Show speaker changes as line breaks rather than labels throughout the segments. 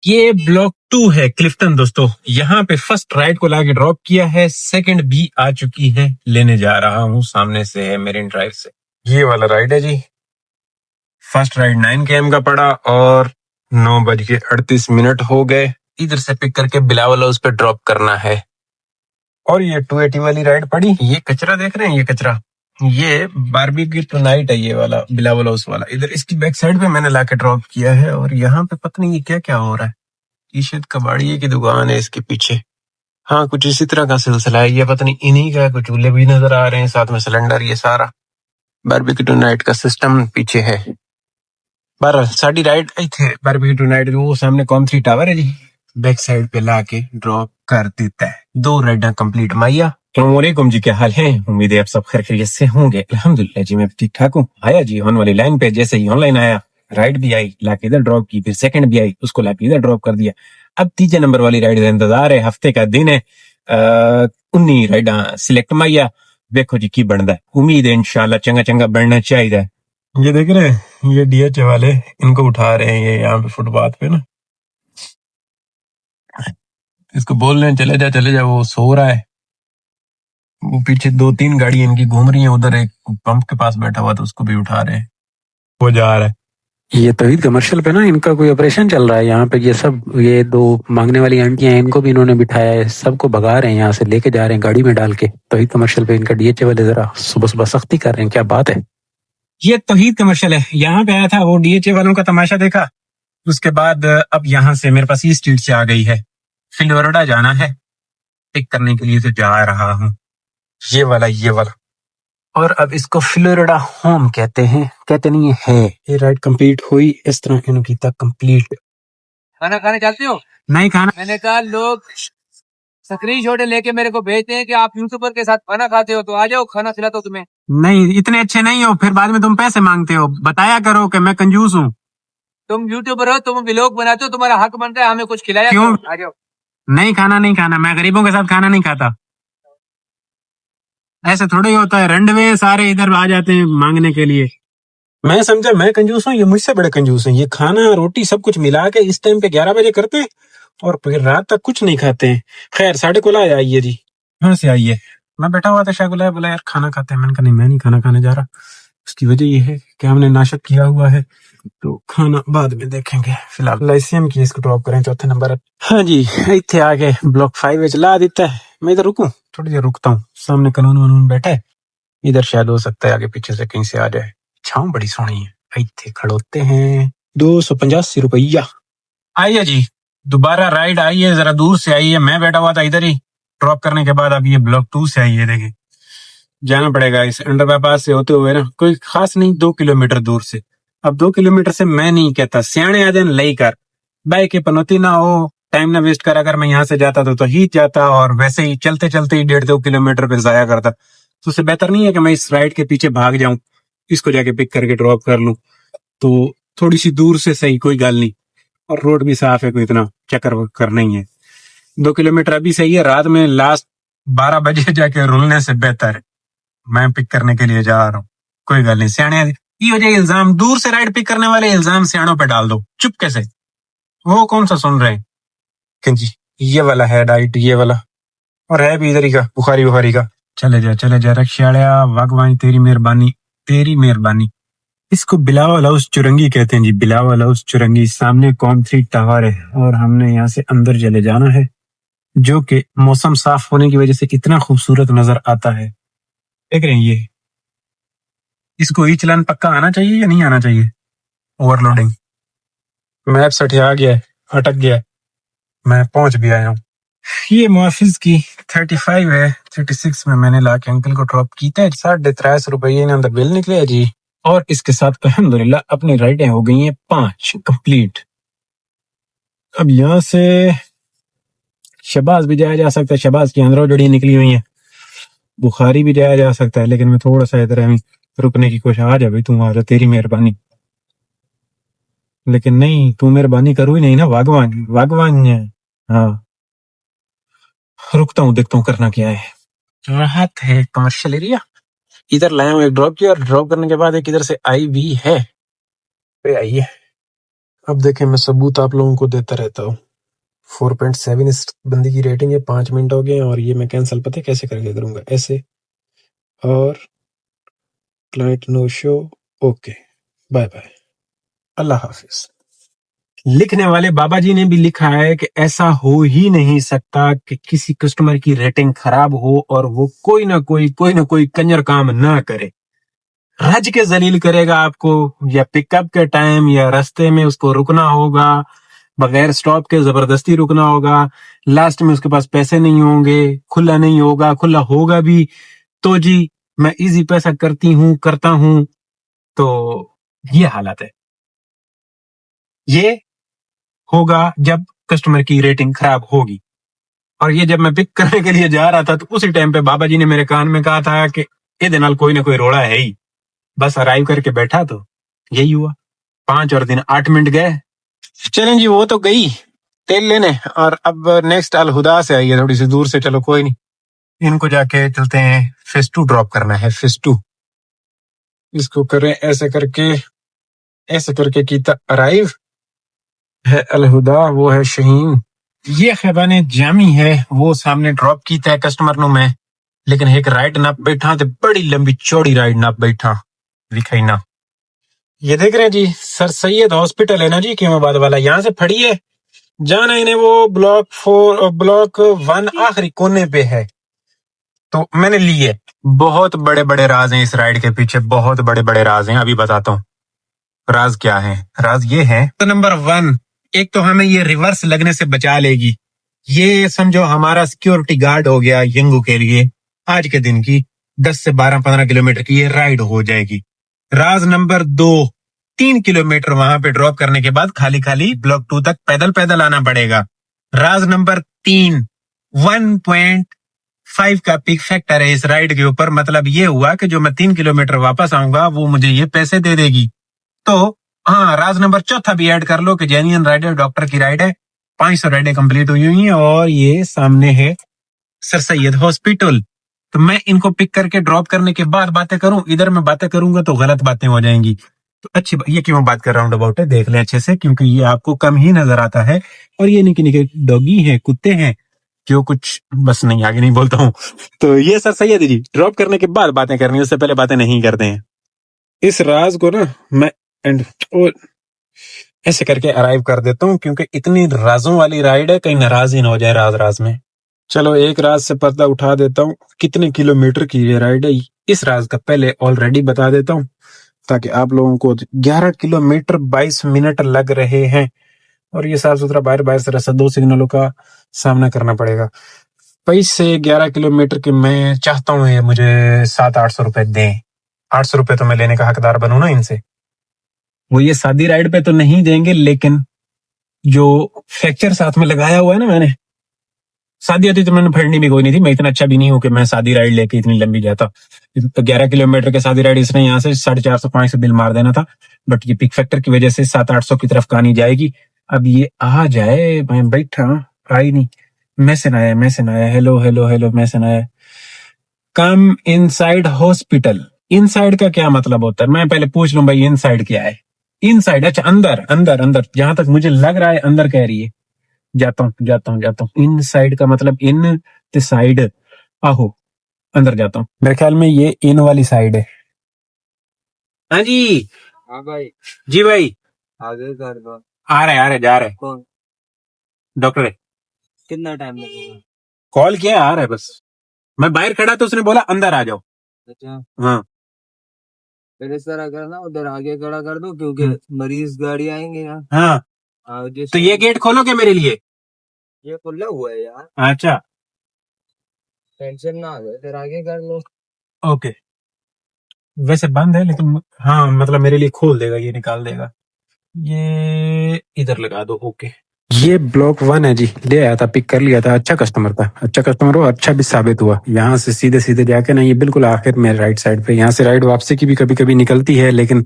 ये ब्लॉक 2 है क्लिफ्टन दोस्तों। यहाँ पे फर्स्ट राइड को लाके ड्रॉप किया है, सेकंड भी आ चुकी है, लेने जा रहा हूँ। सामने से है मेरिन ड्राइव से। ये वाला राइड है जी। फर्स्ट राइड 9 km का पड़ा और 9:38 हो गए। इधर से पिक करके बिलावल हाउस पे ड्रॉप करना है। और ये 280 वाली राइड पड़ी। ये कचरा देख रहे हैं, ये कचरा, ये बारबेक्यू टू नाइट है, ये वाला बिलावल हाउस वाला। इधर इसकी बैक साइड पे मैंने लाके ड्रॉप किया है। और यहाँ पे पता नहीं ये क्या क्या हो रहा है। टी शर्ट कबाड़िए की दुकान है इसके पीछे। हाँ, कुछ इसी तरह का सिलसिला है। ये पता नहीं इन्हीं का है। कुछ चूल्हे भी नजर आ रहे हैं, साथ में सिलेंडर। ये सारा बारबेक्यू टू नाइट का सिस्टम पीछे है। बहरहाल साड़ी राइड थे बारबेक्यू टू नाइट। वो सामने कॉम3 टावर है जी, बैक साइड पे लाके ड्रॉप कर देता है। 2 राइडां कंप्लीट माइया। अस्सलामुअलैकुम जी, क्या हाल है? उम्मीद है आप सब खैर खैरियत से होंगे। अल्हम्दुलिल्लाह जी, मैं ठीक ठाक हूँ। आया जी ऑन वाली लाइन पे। जैसे ही ऑनलाइन आया, राइड भी आई, लाके इधर ड्रॉप की। फिर सेकंड भी आई, उसको लाके इधर ड्रॉप कर दिया। अब तीसरे नंबर वाली राइड का इंतजार है। हफ्ते का दिन है, 19 राइडा सिलेक्ट माइया। देखो जी की बनता है। उम्मीद है इंशाल्लाह चंगा चंगा बनना चाहिए। ये देख रहे हैं, ये डीएच वाले इनको उठा रहे हैं। ये यहाँ पे फुटपाथ पे ना, इसको बोल रहे हैं चले जा, वो सो रहा है। वो पीछे 2-3 गाड़ी इनकी घूम रही है। उधर एक पंप के पास बैठा हुआ, तो उसको भी उठा रहे हैं। वो जा रहा है।
ये तौहीद कमर्शियल पे ना इनका कोई ऑपरेशन चल रहा है। यहाँ पे ये सब, ये 2 मांगने वाली आंटियां हैं, इनको भी इन्होंने बिठाया है। सबको भगा रहे हैं, यहाँ से लेके जा रहे हैं गाड़ी में डाल के। तौहीद कमर्शियल पे इनका डीएचए वाले जरा सुबह सुबह सख्ती कर रहे हैं। क्या बात है।
ये तौहीद कमर्शियल है। यहाँ पे आया था, वो डीएचए वालों का तमाशा देखा। उसके बाद अब यहाँ से मेरे पास ई स्ट्रीट से आ गई है। फ्लोरिडा जाना है, पिक करने के लिए तो जा रहा हूँ। ये वाला। और अब इसको फ्लोरिडा होम कहते हैं, कहते नहीं है। ये राइड कंप्लीट हुई इस तरह इनकी तक कंप्लीट।
खाना खाने चलते हो?
नहीं खाना।
मैंने कहा लोग स्क्रीनशॉट लेके मेरे को भेजते हैं कि आप यूट्यूबर के साथ खाना खाते हो, तो आ जाओ खाना खिलाता हूं तुम्हें।
नहीं, इतने अच्छे नहीं हो, फिर बाद में तुम पैसे मांगते हो। बताया करो कि मैं कंजूस हूँ।
तुम यूट्यूबर हो, तुम व्लॉग बनाते हो, तुम्हारा हक बनता है हमें कुछ खिलाया
क्यों?
करो। आ जाओ।
नहीं खाना, मैं गरीबों के साथ खाना नहीं खाता। ऐसे थोड़ा ही होता है। रंडवे सारे इधर आ जाते हैं मांगने के लिए। मैं समझा मैं कंजूस हूँ, ये मुझसे बड़े कंजूस हैं। ये खाना रोटी सब कुछ मिला के इस टाइम पे 11 बजे करते हैं और फिर रात तक कुछ नहीं खाते हैं। खैर, 11:30 आइए जी। कहाँ से आइए? मैं बैठा हुआ था, शाह गुलाब बोला यार खाना खाते हैं। मैंने कहा नहीं, मैं नहीं खाना खाने जा रहा। उसकी वजह ये है कि हमने नाशक किया हुआ है, तो खाना बाद में देखेंगे। फिलहाल लाइसियम की इसको ड्रॉप करें, चौथे नंबर। हाँ जी, इतने आगे ब्लॉक 5 चला देता है। मैं इधर रुकूं, थोड़ी देर रुकता हूँ। सामने कानून वानून बैठा है, इधर शायद हो सकता है आगे पीछे से कहीं से आ जाए। छाँव बड़ी सोहनी है। इतने खड़ोते हैं। 285 रुपया। आइए जी, दोबारा राइड आई है, जरा दूर से आई है। मैं बैठा हुआ था इधर ही ड्रॉप करने के बाद। अब ये ब्लॉक 2 से आई है। देखिए, जाना पड़ेगा इस अंडरपास से होते हुए ना, कोई खास नहीं, 2 किलोमीटर दूर से। अब 2 किलोमीटर से मैं नहीं कहता, सियाने आ जाए लई कर, बाइक के पनौती ना हो, टाइम ना वेस्ट कर। अगर मैं यहाँ से जाता तो ही जाता, और वैसे ही चलते चलते ही 1.5-2 किलोमीटर पे जाया करता। तो उससे बेहतर नहीं है कि मैं इस राइड के पीछे भाग जाऊं, इसको जाके पिक करके ड्रॉप कर लूं। तो थोड़ी सी दूर से सही, कोई गल नहीं। और रोड भी साफ है, कोई इतना चक्कर वक्कर नहीं है। 2 किलोमीटर अभी सही है। रात में लास्ट 12 बजे जाके रुलने से बेहतर है। मैं पिक करने के लिए जा रहा हूँ, कोई गल नहीं। सियाने ये वजह इल्जाम, दूर से राइड पिक करने वाले इल्जाम सियाणों पे डाल दो चुपके से। वो कौन सा सुन रहे हैं कि जी ये वाला है डाइट, ये वाला, और है भी इधर ही का, बुखारी का। चले जा रक्षाड़िया, भगवान तेरी मेहरबानी। इसको बिलावल हाउस चुरंगी कहते हैं जी, बिलावल हाउस चुरंगी। सामने कॉम3 टावर है और हमने यहाँ से अंदर चले जाना है, जो कि मौसम साफ होने की वजह से कितना खूबसूरत नजर आता है। देख रहे हैं ये, इसको ई चलान पक्का आना चाहिए या नहीं आना चाहिए? ओवरलोडिंग मैप सठिया गया है, अटक गया है। मैं पहुंच भी आया हूँ। ये मुआफिज की 35 है, 36 में मैंने लाके अंकल को ड्रॉप किया है। 350 रुपये ने अंदर बिल निकले जी। और इसके साथ अल्हम्दुलिल्लाह अपनी राइडें हो गई हैं 5 कंप्लीट। अब यहाँ से शहबाज भी जाया जा सकता है, शहबाज की अंदर जड़ी निकली हुई है। बुखारी भी जाया जा सकता है, लेकिन मैं थोड़ा सा इधर रुकने की कोशिश। आ जा भाई, तू आ जा, तेरी मेहरबानी। लेकिन नहीं, तू मेहरबानी करू ही नहीं ना, वागवान है। हाँ, रुकता हूँ, देखता हूँ करना क्या है। राहत है कमर्शियल एरिया। इधर लाया हूँ एक ड्रॉप किया, और ड्रॉप करने के बाद एक इधर से आई भी है। पे आई है। अब देखें, मैं सबूत आप लोगों को देता रहता हूँ। 4.7 इस बंदी की रेटिंग है, 5 मिनट हो गए और ये मैं कैंसिल पता है कैसे करके करूंगा, ऐसे, और client no show, okay, bye bye, अल्लाह हाफिज। लिखने वाले बाबा जी ने भी लिखा है कि ऐसा हो ही नहीं सकता कि किसी कस्टमर की रेटिंग खराब हो और वो कोई ना कोई कंजर काम ना करे, रज के जलील करेगा आपको, या पिकअप के टाइम या रास्ते में उसको रुकना होगा, बगैर स्टॉप के जबरदस्ती रुकना होगा, लास्ट में उसके पास पैसे नहीं होंगे, खुला नहीं होगा, खुला होगा भी तो जी मैं इजी पैसा करता हूं। तो ये हालत है, ये होगा जब कस्टमर की रेटिंग खराब होगी। और ये जब मैं पिक करने के लिए जा रहा था तो उसी टाइम पे बाबा जी ने मेरे कान में कहा था कि ये नाल कोई ना कोई रोड़ा है ही। बस अराइव करके बैठा तो यही हुआ, 5 और दिन 8 मिनट गए। चलें जी, वो तो गई तेल लेने, और अब नेक्स्ट अल हुदा से आई है, थोड़ी सी दूर से, चलो कोई नहीं, इनको जाके चलते हैं, फेज 2 ड्रॉप करना है, फेज 2। इसको करें ऐसे करके कीता अराइव है अलहुदा, वो है शहीन, ये खैबाने जामी है, वो सामने ड्रॉप कीता है कस्टमर नु मैं, लेकिन एक राइड ना बैठा ते बड़ी लंबी चौड़ी राइड ना बैठा विखाई ना। ये देख रहे हैं जी, सर सैयद हॉस्पिटल है ना जी, केमाबाद वाला, यहाँ से फड़ी है, जाना इन्हें वो ब्लॉक 1 आखिरी कोने पे है। तो मैंने लिए, बहुत बड़े बड़े राज हैं इस राइड के पीछे, बहुत बड़े बड़े राज हैं, अभी बताता हूँ राज क्या है। राज ये है, तो नंबर 1, एक तो हमें ये रिवर्स लगने से बचा लेगी, ये समझो हमारा सिक्योरिटी गार्ड हो गया यंगू के लिए, आज के दिन की 10 से 12-15 किलोमीटर की ये राइड हो जाएगी। राज नंबर 2, 3 किलोमीटर वहां पे ड्रॉप करने के बाद खाली खाली ब्लॉक 2 तक पैदल आना पड़ेगा। राज नंबर 3, 1.5 का पिक फैक्टर है इस राइड के ऊपर, मतलब ये हुआ कि जो मैं 3 किलोमीटर वापस आऊंगा वो मुझे ये पैसे दे देगी। तो हाँ, राज नंबर 4 भी ऐड कर लो कि जेन्युइन राइडर डॉक्टर की राइड है, 500 राइडें कंप्लीट हुई हैं, और ये सामने है सर सैयद हॉस्पिटल। तो मैं इनको पिक करके ड्रॉप करने के बाद बातें करूं, इधर मैं बातें करूंगा तो गलत बातें हो जाएंगी, तो अच्छी ये क्यों बात कर राउंड अबाउट है, देख लें अच्छे से, क्योंकि ये आपको कम ही नजर आता है, और ये निके निके डॉगी है, कुत्ते हैं, जो कुछ बस नहीं, आगे नहीं बोलता हूँ। तो ये सर सैयद जी, ड्रॉप करने के बाद बातें करनी, उससे पहले बातें नहीं करते हैं। इस राज को ना मैं ऐसे करके अराइव कर देता हूँ, क्योंकि इतनी राजों वाली राइड है, कहीं नाराज ही ना हो जाए राज में। चलो एक राज से पर्दा उठा देता हूँ, कितने किलोमीटर की ये राइड है, इस राज का पहले ऑलरेडी बता देता हूँ, ताकि आप लोगों को 11 किलोमीटर 22 मिनट लग रहे हैं, और ये साफ सुथरा बाहर से रास्ता, 2 सिग्नलों का सामना करना पड़ेगा। पैसे 11 किलोमीटर के मैं चाहता हूँ ये मुझे 700-800 रुपए दें, 800 रुपए तो मैं लेने का हकदार बनूं ना इनसे। वो ये सादी राइड पे तो नहीं देंगे, लेकिन जो फ्रैक्चर साथ में लगाया हुआ है ना मैंने, शादी होती तो मैंने फड़नी भी कोई नहीं थी, मैं इतना अच्छा भी नहीं हूं कि मैं शादी राइड लेके इतनी लंबी जाता। 11 किलोमीटर के शादी राइड इसने यहाँ से 450-500 बिल मार देना था, बट ये पिक फैक्टर की वजह से 700-800 की तरफ कहानी जाएगी। अब ये आ जाए, मैं बैठा, आई नहीं, मैसेज आया, हेलो मैसेज आया, कम इनसाइड हॉस्पिटल। इनसाइड का क्या मतलब होता है, मैं पहले पूछ लूं भाई इनसाइड क्या है। इनसाइड, अच्छा अंदर, जहां तक मुझे लग रहा है अंदर कह रही है, जाता हूँ। इनसाइड का मतलब इन साइड, आहो अंदर जाता हूँ, मेरे ख्याल में ये इन वाली साइड है। हाँ जी,
हाँ भाई,
जी भाई,
आगे कर दो।
आ रहे जा रहे,
कौन?
डॉक्टर है,
कितना टाइम लगेगा?
कॉल किया, आ रहा है बस, मैं बाहर खड़ा तो उसने बोला अंदर आ जाओ।
अच्छा,
हाँ
फिर इस तरह करना, उधर आगे खड़ा कर दो, क्योंकि मरीज गाड़ी आएंगी ना।
हाँ, तो ये गेट खोलोगे मेरे लिए?
ये खुला हुआ है यार,
अच्छा
टेंशन ना हो, इधर आगे कर लो।
ओके, वैसे बंद है लेकिन हाँ, मतलब मेरे लिए खोल देगा, ये निकाल देगा, ये इधर लगा दो, ओके। ये ब्लॉक 1 है जी, ले आया था, पिक कर लिया था, अच्छा कस्टमर हो, अच्छा भी साबित हुआ। यहाँ से सीधे जाके ना, ये बिल्कुल आखिर में राइट साइड पे, यहाँ से राइड वापसी की भी कभी कभी निकलती है, लेकिन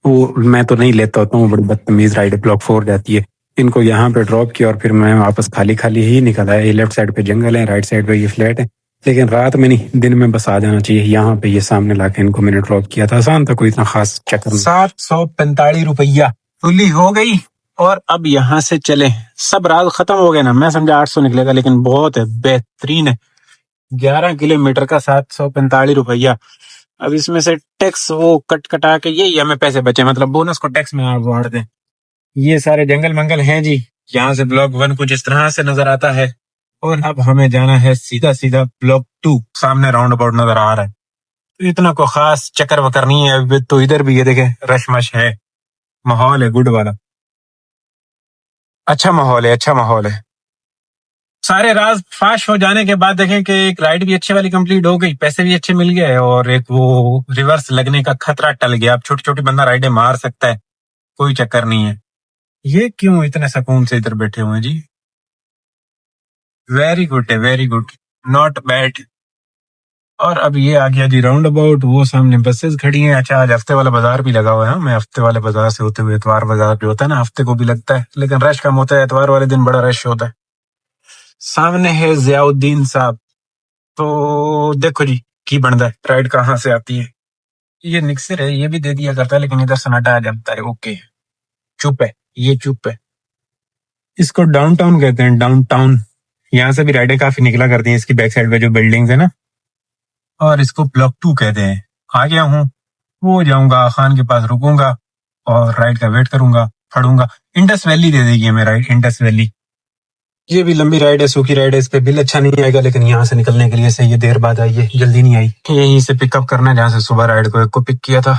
वो मैं तो नहीं लेता होता हूँ, बड़ी बदतमीज राइड ब्लॉक 4 जाती है। इनको यहाँ पे ड्रॉप किया और फिर मैं वापस खाली ही निकल आया। ये लेफ्ट साइड पे जंगल है, राइट साइड पे ये फ्लैट है, लेकिन रात में नहीं, दिन में बस आ जाना चाहिए। यहाँ पे ये सामने लाके इनको मैंने ड्रॉप किया था, आसान था, कोई इतना खास चक्कर नहीं। 745 रुपया फुली हो गई, और अब यहाँ से चले। सब रात खत्म हो गए ना, मैं समझा 800 निकलेगा, लेकिन बहुत है, बेहतरीन है। 11 किलोमीटर का 745 रुपया। अब इसमें से टैक्स वो कट कटा के यही हमें पैसे बचे, मतलब बोनस को टैक्स में आप बांट दें। ये सारे जंगल मंगल हैं जी। यहाँ से ब्लॉक 1 कुछ इस तरह से नजर आता है, और अब हमें जाना है सीधा सीधा ब्लॉक 2। सामने राउंड अबाउट नजर आ रहा है, तो इतना को खास चक्कर वकर नहीं है। अभी तो इधर भी ये देखे रशमश है, माहौल है गुड वाला, अच्छा माहौल है, अच्छा माहौल है। सारे राज फाश हो जाने के बाद देखें कि एक राइड भी अच्छे वाली कंप्लीट हो गई, पैसे भी अच्छे मिल गए, और एक वो रिवर्स लगने का खतरा टल गया। अब छोटी छोटी बंदा राइडें मार सकता है, कोई चक्कर नहीं है। ये क्यों इतने सुकून से इधर बैठे हुए हैं जी? वेरी गुड है, वेरी गुड, नॉट बैड। और अब ये आ गया जी राउंड अबाउट, वो सामने बसेस खड़ी हैं। अच्छा, आज हफ्ते वाला बाजार भी लगा हुआ है। मैं हफ्ते वाले बाजार से होते हुए इतवार बाजार भी होता है ना, हफ्ते को भी लगता है, लेकिन रश कम होता है। इतवार वाले दिन बड़ा रश होता है। सामने है जियाउद्दीन साहब। तो देखो जी की बनता है, राइड कहाँ से आती है। ये निक्सर है, ये भी दे दिया करता है, लेकिन इधर सन्नाटा आ जाता है। ओके, चुप है, ये चुप है। इसको डाउनटाउन कहते हैं, डाउनटाउन। यहाँ से भी राइडें काफी निकला करती हैं, इसकी बैक साइड पे जो बिल्डिंग्स है ना। और इसको ब्लॉक 2 कहते हैं। आ गया हूँ, वो जाऊंगा खान के पास, रुकूंगा और राइड का वेट करूंगा, पढ़ूंगा। इंडस वैली दे देगी हमें राइड, इंडस वैली। ये भी लंबी राइड है, सूखी राइड है, इस पे बिल अच्छा नहीं आएगा, लेकिन यहाँ से निकलने के लिए सही है। देर बाद आई है, जल्दी नहीं आई। यहीं से पिकअप करना है जहाँ से सुबह राइड को एक को पिक किया था।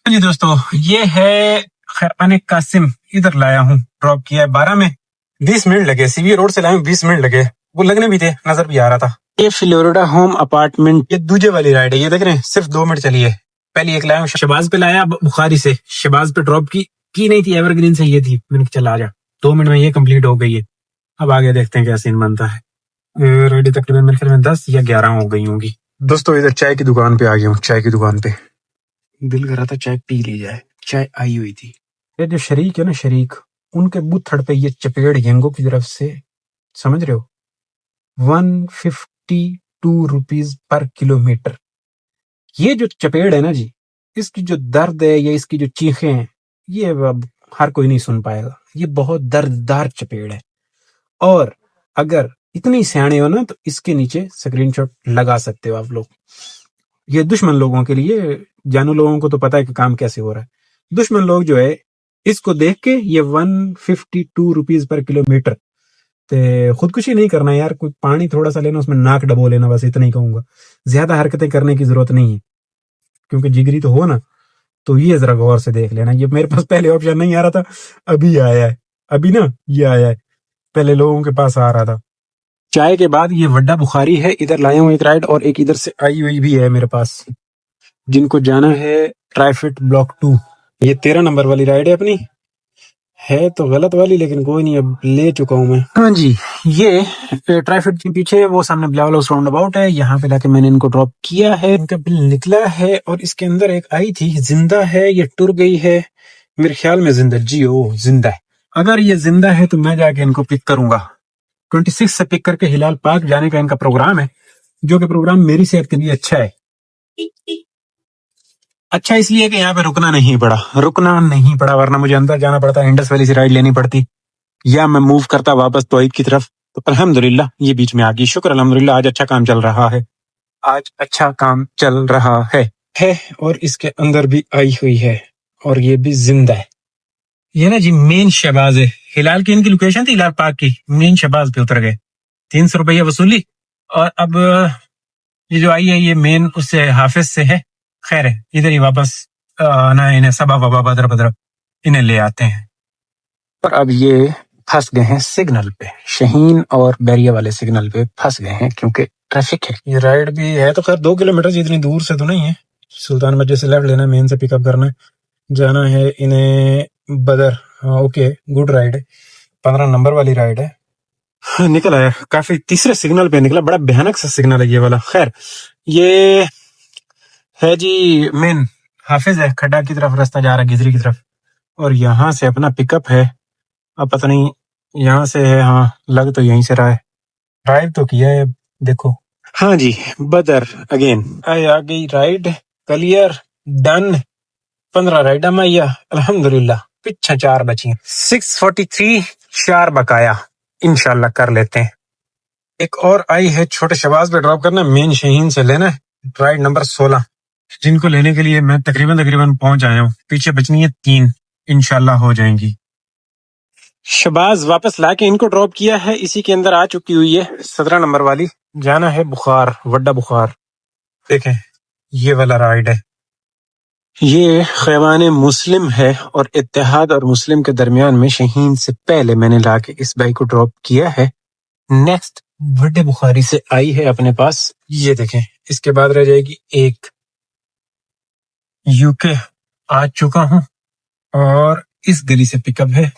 जी दोस्तों, ये है खैरान कासिम। इधर लाया हूँ, ड्रॉप किया है 12 में। 20 मिनट लगे, सीवी रोड से लाया हूँ, 20 मिनट लगे। वो लगने भी थे, नजर भी आ रहा था। ये फ्लोरिडा होम अपार्टमेंट, ये दूजे वाली राइड है। ये देख रहे हैं, सिर्फ 2 मिनट चली है। पहले एक लाया हूँ शहबाज पे, लाया बुखारी से, शहबाज पे ड्रॉप की नहीं थी, एवरग्रीन से ये थी। मैंने कहा चल आ जा, 2 मिनट में ये कंप्लीट हो गई है। अब आगे देखते हैं क्या सीन बनता है। रेडी तकरीबन मेरे ख्याल में 10 या 11 हो गई होंगी। दोस्तों इधर चाय की दुकान पे आ गया हूँ, चाय की दुकान पे। दिल कर रहा था चाय पी ली जाए, चाय आई हुई थी। ये जो शरीक है ना, शरीक, उनके बुथड़ पे ये चपेड़ यंगो की तरफ से, समझ रहे हो, 152 रुपीज पर किलोमीटर। ये जो चपेड़ है ना जी, इसकी जो दर्द है या इसकी जो चीखें हैं, ये अब हर कोई नहीं सुन पाएगा। ये बहुत दर्ददार चपेड़ है। और अगर इतनी सियाणे हो ना, तो इसके नीचे स्क्रीनशॉट लगा सकते हो आप लोग। ये दुश्मन लोगों के लिए, जानू लोगों को तो पता है कि काम कैसे हो रहा है। दुश्मन लोग जो है, इसको देख के ये 152 रुपीज पर किलोमीटर, ते खुदकुशी नहीं करना यार। कोई पानी थोड़ा सा लेना, उसमें नाक डबो लेना, बस इतना ही कहूंगा। ज्यादा हरकतें करने की जरूरत नहीं है, क्योंकि जिगरी तो हो ना। तो ये जरा गौर से देख लेना। ये मेरे पास पहले ऑप्शन नहीं आ रहा था, अभी आया है, अभी ना ये आया है, पहले लोगों के पास आ रहा था। चाय के बाद ये वड्डा बुखारी है, इधर लाया हूँ एक राइड, और एक इधर से आई हुई भी है मेरे पास, जिनको जाना है ट्राइफिट ब्लॉक 2। ये 13 नंबर वाली राइड है अपनी, है तो गलत वाली, लेकिन कोई नहीं, अब ले चुका हूं मैं। हाँ जी, ये ट्राइफिट के पीछे वो सामने बिलावल हाउस राउंड अबाउट है, यहाँ पे लाके मैंने इनको ड्रॉप किया है। इनका बिल निकला है, और इसके अंदर एक आई थी, जिंदा है, ये टुर गई है मेरे ख्याल में। जिंदा जी, ओ जिंदा है। अगर ये जिंदा है तो मैं जाके इनको पिक करूंगा। 26 से पिक करके हिलाल पार्क जाने का इनका प्रोग्राम है, जो कि प्रोग्राम मेरी सेहत के लिए अच्छा है। अच्छा इसलिए कि यहाँ पे रुकना नहीं पड़ा, वरना मुझे अंदर जाना पड़ता, इंडस वैली से राइड लेनी पड़ती, या मैं मूव करता वापस तौहीद की तरफ। तो अल्हम्दुलिल्लाह ये बीच में आ गई, शुक्र अल्हम्दुलिल्लाह। आज अच्छा काम चल रहा है, और इसके अंदर भी आई हुई है, और ये भी जिंदा है। ये ना जी मेन शहबाज है, हिलाल की इनकी लोकेशन थी, हिलाल पार्क की, मेन शहबाज पे उतर गए, 300 रुपया वसूली। और अब ये जो आई है, ये मेन उससे हाफिज से है। खैर है, इधर ही वापस आना, इन्हें सबा वबा बदर बदर इन्हें ले आते हैं। और अब ये फंस गए हैं सिग्नल पे, शहीन और बैरिया वाले सिग्नल पे फंस गए हैं, क्योंकि ट्रैफिक है। ये राइड भी है तो खैर 2 किलोमीटर, इतनी दूर से तो नहीं है। सुल्तान मस्जिद से लेफ्ट लेना, मेन से पिकअप करना है, जाना है इन्हें बदर। ओके, गुड राइड है, 15 नंबर वाली राइड है। निकल आया, काफी तीसरे सिग्नल पे निकला, बड़ा भयानक सा सिग्नल है ये वाला। खैर, ये है जी मेन हाफिज है, खड्डा की तरफ रास्ता जा रहा है, गिजरी की तरफ, और यहाँ से अपना पिकअप है। अब पता नहीं यहाँ से है, हाँ लग तो यहीं से रहा है, ड्राइव तो किया है, देखो। हाँ जी, बदर अगेन आ गई राइड, क्लियर, डन। 15 राइडा मैया, अल्हम्दुलिल्लाह। पीछे 4 बची 6:43 4 बकाया इंशाल्लाह कर लेते हैं। एक और आई है छोटे शहबाज पे ड्रॉप करना, मेन शहीन से लेना है, राइड नंबर 16, जिनको लेने के लिए मैं तकरीबन पहुंच आया हूँ। पीछे बचनी है 3, इंशाल्लाह हो जाएंगी। शहबाज वापस लाके इनको ड्रॉप किया है, इसी के अंदर आ चुकी हुई है 17 नंबर वाली। जाना है बुखार, वड्डा बुखार। देखें ये वाला राइड है, ये खैवान मुस्लिम है और इत्तेहाद और मुस्लिम के दरमियान में शहीन से पहले मैंने लाके इस बाइक को ड्रॉप किया है। नेक्स्ट वड्डे बुखारी से आई है अपने पास, ये देखें। इसके बाद रह जाएगी एक। यूके आ चुका हूं और इस गली से पिकअप है,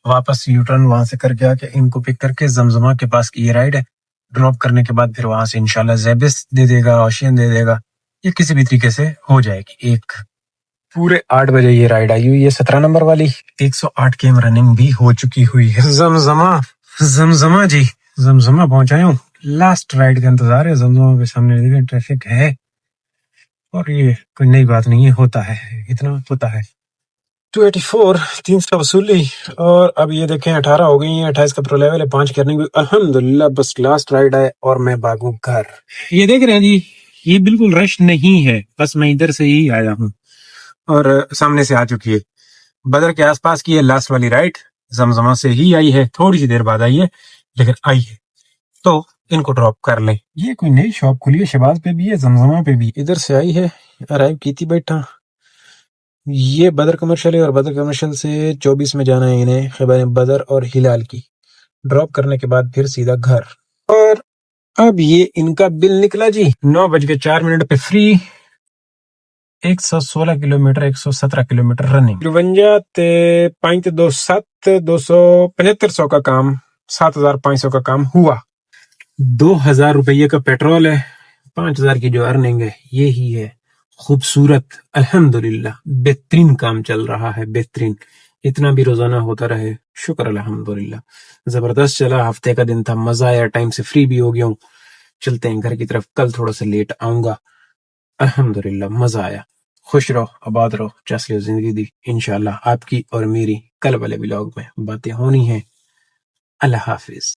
वापस यूटर्न वहां से करके आके इनको पिक करके जमजमा के पास की ये राइड है। ड्रॉप करने के बाद फिर वहां से इंशाल्लाह ज़ेबिस दे देगा, ओशियन दे देगा, ये किसी भी तरीके से हो जाएगी। एक पूरे 8 बजे ये राइड आई हुई है 17 नंबर वाली। 108 केम रनिंग भी हो चुकी हुई है। जमजमा जी, जमजमा पहुंचाया हूँ। लास्ट राइड का इंतजार है। जमजमा के सामने देखें ट्रैफिक है और ये कोई नई बात नहीं है, होता है, इतना होता है। 284 300 वसूली और अब ये देखें 18 हो गई है। 28 का प्रो लेवल है, 5 करने की अल्हम्दुलिल्लाह। बस लास्ट राइड है और मैं भागूं घर। ये देख रहे हैं जी, ये बिल्कुल रश नहीं है, बस मैं इधर से ही आया हूँ और सामने से आ चुकी है। बदर के आसपास की है लास्ट वाली राइड, जमजमा से ही आई है, थोड़ी सी देर बाद आई है लेकिन आई है, तो इनको ड्रॉप कर लें। ये कोई नई शॉप खुली है, शहबाज पे भी है, जमजमा पे भी। इधर से आई है, अराइव की थी बैठा। ये बदर कमर्शियल है और बदर कमर्शियल से 24 में जाना है इन्हें, खैबर बदर और हिलाल की। ड्रॉप करने के बाद फिर सीधा घर। और अब ये इनका बिल निकला जी, 9:04 पे फ्री। 116 kilometre, 117 kilometre running. 52 का काम, 7500 का काम हुआ। 2000 रुपये का पेट्रोल है, 5000 की जो अर्निंग है ये ही है। खूबसूरत, अल्हम्दुलिल्लाह, बेहतरीन काम चल रहा है, बेहतरीन। इतना भी रोजाना होता रहे, शुक्र अल्हम्दुलिल्लाह। जबरदस्त चला, हफ्ते का दिन था, मजा आया, टाइम से फ्री भी हो गया हूँ। चलते हैं घर की तरफ, कल थोड़ा सा लेट आऊंगा। अल्हम्दुलिल्लाह मजा आया। खुश रहो, आबाद रहो, चस्लियो जिंदगी दी। इंशाल्लाह आपकी और मेरी कल वाले व्लॉग में बातें होनी है। अल्लाह हाफिज।